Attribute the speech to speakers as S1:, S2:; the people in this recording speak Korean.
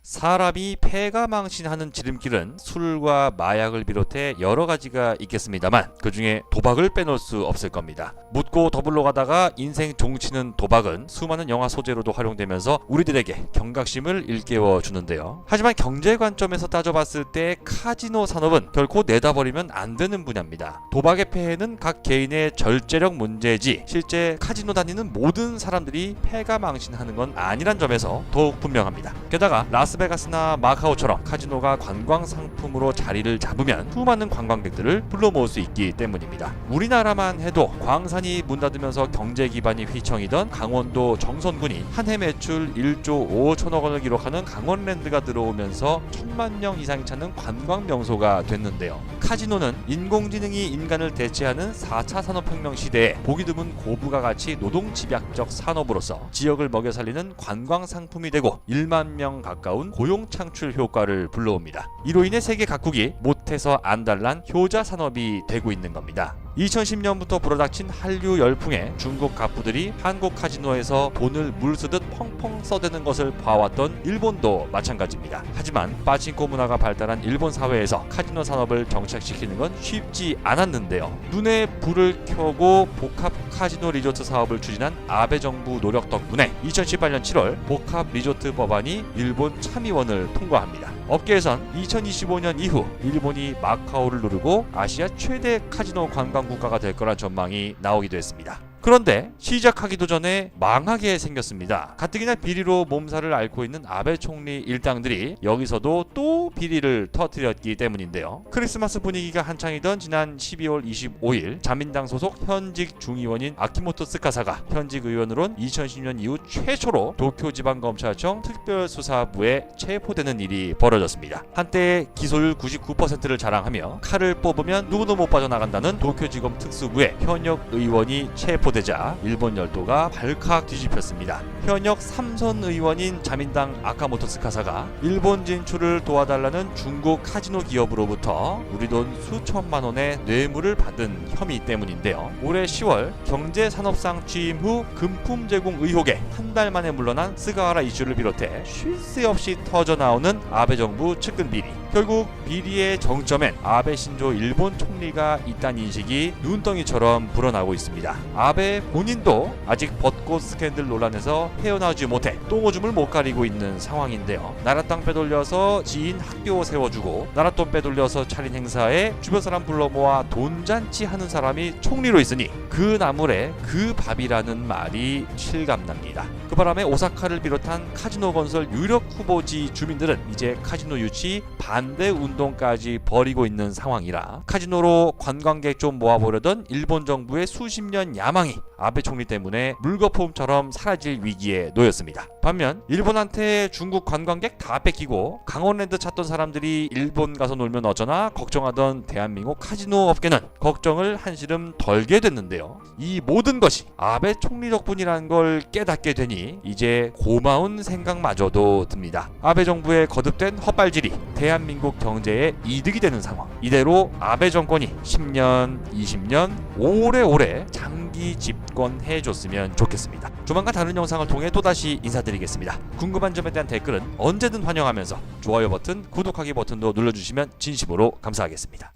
S1: 사람이 패가 망신하는 지름길은 술과 마약을 비롯해 여러 가지가 있겠습니다만 그 중에 도박을 빼놓을 수 없을 겁니다. 묻고 더불러 가다가 인생 종치는 도박은 수많은 영화 소재로도 활용되면서 우리들에게 경각심을 일깨워 주는데요. 하지만 경제 관점에서 따져봤을 때 카지노 산업은 결코 내다버리면 안 되는 분야입니다. 도박의 폐해는 각 개인의 절제력 문제지 실제 카지노 다니는 모든 사람들이 패가 망신하는 건 아니란 점에서 더욱 분명합니다. 게다가 라스베가스나 마카오처럼 카지노가 관광 상품으로 자리를 잡으면 수많은 관광객들을 불러 모을 수 있기 때문입니다. 우리나라만 해도 광산이 문 닫으면서 경제 기반이 휘청이던 강원도 정선군이 한 해 매출 1조 5천억 원을 기록하는 강원랜드가 들어오면서 1,000만 명 이상이 찾는 관광 명소가 됐는데요. 카지노는 인공지능이 인간을 대체하는 4차 산업혁명 시대에 보기 드문 고부가 가치 노동 집약적 산업으로서 지역을 먹여 살리는 관광 상품이 되고 1만 명 가까운 고용 창출 효과를 불러옵니다. 이로 인해 세계 각국이 못해서 안달난 효자 산업이 되고 있는 겁니다. 2010년부터 불어닥친 한류 열풍에 중국 갑부들이 한국 카지노에서 돈을 물 쓰듯 펑펑 써대는 것을 봐왔던 일본도 마찬가지입니다. 하지만 빠친코 문화가 발달한 일본 사회에서 카지노 산업을 정착시키는 건 쉽지 않았는데요. 눈에 불을 켜고 복합 카지노 리조트 사업을 추진한 아베 정부 노력 덕분에 2018년 7월 복합 리조트 법안이 일본 참의원을 통과합니다. 업계에선 2025년 이후 일본이 마카오를 누르고 아시아 최대 카지노 관광 국가가 될 거란 전망이 나오기도 했습니다. 그런데 시작하기도 전에 망하게 생겼습니다. 가뜩이나 비리로 몸살을 앓고 있는 아베 총리 일당들이 여기서도 또 비리를 터뜨렸기 때문인데요. 크리스마스 분위기가 한창이던 지난 12월 25일 자민당 소속 현직 중의원인 아키모토 스카사가 현직 의원으론 2010년 이후 최초로 도쿄지방검찰청 특별수사부에 체포되는 일이 벌어졌습니다. 한때 기소율 99%를 자랑하며 칼을 뽑으면 누구도 못 빠져나간다는 도쿄지검 특수부에 현역 의원이 체포되자 일본 열도가 발칵 뒤집혔습니다. 현역 3선 의원인 자민당 아카모토 스카사가 일본 진출을 도와달라는 중국 카지노 기업으로부터 우리 돈 수천만 원의 뇌물을 받은 혐의 때문인데요. 올해 10월 경제산업상 취임 후 금품 제공 의혹에 한 달 만에 물러난 스가와라 이슈를 비롯해 쉴 새 없이 터져나오는 아베 정부 측근 비리. 결국 비리의 정점엔 아베 신조 일본 총리가 있다는 인식이 눈덩이처럼 불어나고 있습니다. 아베 본인도 아직 벚꽃 스캔들 논란에서 헤어나오지 못해 똥오줌을 못 가리고 있는 상황인데요. 나라 땅 빼돌려서 지인 학교 세워주고 나라 돈 빼돌려서 차린 행사에 주변 사람 불러 모아 돈잔치 하는 사람이 총리로 있으니 그 나물에 그 밥이라는 말이 실감납니다. 그 바람에 오사카를 비롯한 카지노 건설 유력 후보지 주민들은 이제 카지노 유치 반대 운동까지 벌이고 있는 상황이라 카지노로 관광객 좀 모아보려던 일본 정부의 수십 년 야망이 아베 총리 때문에 물거품처럼 사라질 위기에 놓였습니다. 반면 일본한테 중국 관광객 다 뺏기고 강원랜드 찾던 사람들이 일본 가서 놀면 어쩌나 걱정하던 대한민국 카지노 업계는 걱정을 한시름 덜게 됐는데요. 이 모든 것이 아베 총리 덕분이라는 걸 깨닫게 되니 이제 고마운 생각마저도 듭니다. 아베 정부의 거듭된 헛발질이 대한민국 경제에 이득이 되는 상황. 이대로 아베 정권이 10년, 20년 오래오래 장기 집권해줬으면 좋겠습니다. 조만간 다른 영상을 통해 또다시 인사드리겠습니다. 궁금한 점에 대한 댓글은 언제든 환영하면서 좋아요 버튼, 구독하기 버튼도 눌러주시면 진심으로 감사하겠습니다.